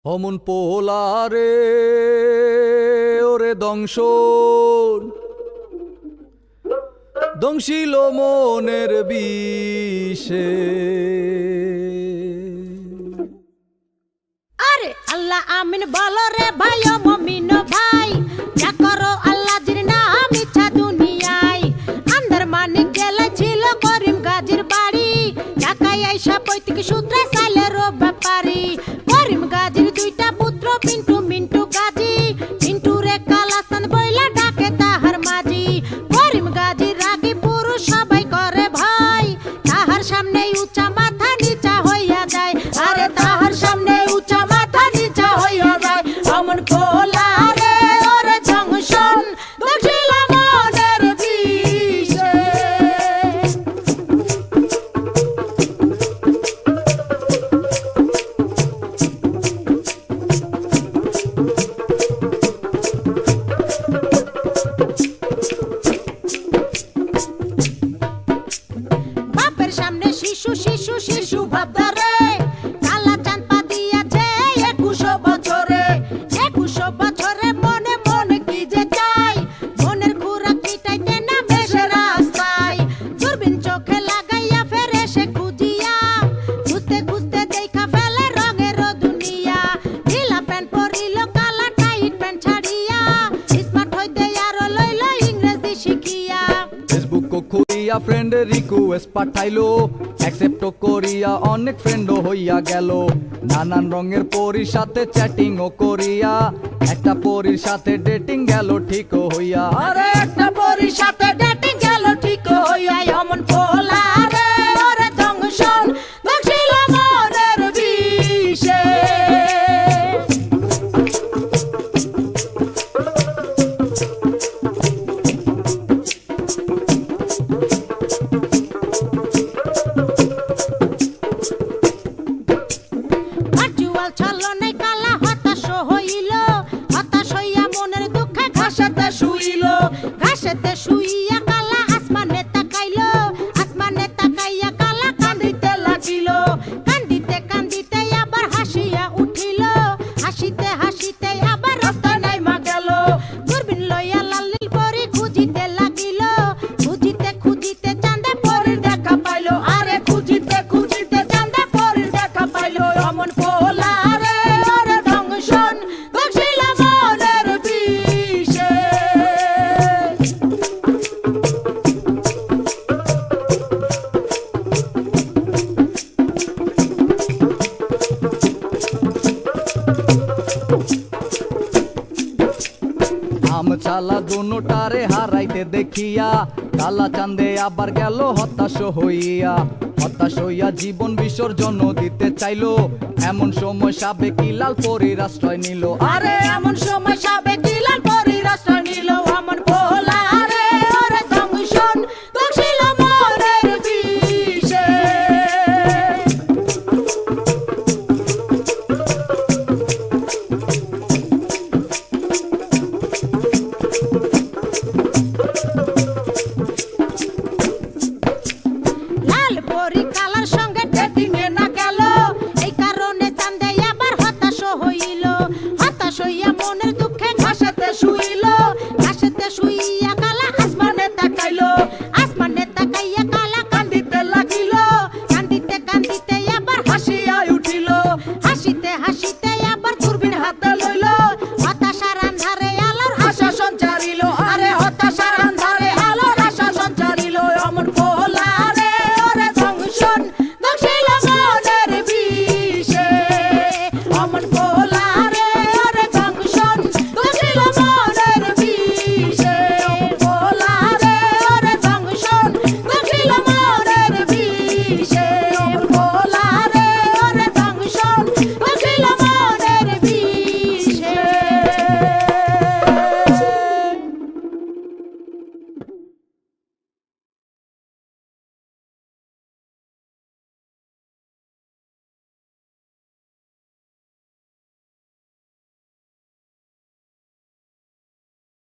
অমন পোলারে ওরে দংশন দংশিল মনের বিষে। আরে আল্লাহ আমিন বলো রে ভাই ও মমিন ভাই, যা করো আল্লাহ জির নাম ইচ্ছা দুনিয়ায়। আন্দার মানিক জেলা ছিল করিম গাজীর বাড়ি, ঢাকায় আইসা পৈতৃক সূত্রে সাইলের ব্যাপারী। করিম গাজীর দুইটা পুত্র পিন্টু মিন্টু গাজী, মিন্টু রে কালাসান বইলা ডাকে তাহার মাঝি। করিম গাজীর রাগী পুরুষ সবাই করে ভয়, তাহার সামনে উঁচা মাথা নিচা হইয়া যায়। আরে তাহার সামনে উঁচা মাথা নিচা হইয়া যায়। অমন পোলারে ওরে জংশন দক্ষিল মনের বিষে। বাপের সামনে শিশু শিশু শিশু ভাবদারে, কালা চাঁদ পা দিয়াছে 21 বছরে। 21 বছরে মনে মনে কি যে চাই, মনের খুরাক মিটাইতে না বেশে রাস্তায়। দূরবীন চোখে লাগাইয়া ফেরে সে খুঁজিয়া, খুঁজতে খুঁজতে দেখা ফেলে রঙের দুনিয়া। ঢিলা প্যান্ট পরিল কালা টাইট প্যান্ট ছাড়িয়া, স্মার্ট হইতে আরো লইল ইংরেজি শিখিয়া। ফেসবুক খুলিয়া ফ্রেন্ডের রিকোয়েস্ট পাঠাইলো, অ্যাকসেপ্ট করিয়া অনেক ফ্রেন্ডও হইয়া গেল। নানান রঙের পরীর সাথে চ্যাটিংও করিয়া, একটা পরীর সাথে ডেটিং গেল ঠিকও হইয়া। আরে একটা পরীর সাথে ডেটিং গেল ঠিক হইয়া। অমন পোলারে ওরে দংশন দক্ষিল মনের বিষে। ভার্চুয়াল ছলনায় কালা হতাশ হইল, হতাশ হইয়া মনের দুঃখে ঘাসেতে শুইল। ঘাসেতে শুইয়া কালা আসমানে তাকাইল, আসমানে তাকাইয়া কালা কান্দিতে লাগিল। কান্দিতে কান্দিতে আবার হাসিয়া উঠিল, হাসিতে হাসিতে আবার রাস্তায় নাইমা গেল। দূরবীন লইয়া লালিল পরি খুঁজিতে লাগিল, খুঁজিতে খুঁজিতে চাঁদে পরির দেখা পাইল। আরে খুঁজিতে খুঁজিতে চাঁদে পরির দেখা পাইল। অমন পোলারে ওরে দংশন দক্ষিল মনের বিষে। আম চালা দুটারে হারাইতে দেখিয়া, কালা চাঁদে আবার গেল হতাশ হইয়া। হতাশ হইয়া জীবন বিসর্জন দিতে চাইলো, এমন সময় সাবেকি লাল পরীর আশ্রয় নিল। আরে এমন সময় সাবেকি লাল পরীর আশ্রয় নিল। অমন পোলারে ওরে দংশন দক্ষিল মনের বিষে। লাল পরী কালার সঙ্গে ডেটিং এ না গেল, এই কারণে চাঁদে আবার হতাশ হইল। হতাশ হইয়া মনের দুঃখে ঘাসেতে শুইল, ঘাসেতে শুইয়া কালা আসমানে তাকাইল। আসমানে তাকাইয়া কালা কান্দিতে লাগিল, কান্দিতে কান্দিতে আবার হাসিয়া উঠিল। হাসিতে হাসিতে আবার দূরবীন হাতে লইল, হতাশার আন্ধারে আলোর আশা সঞ্চারিল। আরে হতাশার আন্ধারে আলোর আশা সঞ্চারিল। অমন পোলারে ওরে দংশন দক্ষিল মনের বিষে। অমন পোলারে ওরে দংশন দক্ষিল মনের বিষে। পোলারে ওরে দংশন দক্ষিল মনের বিষে।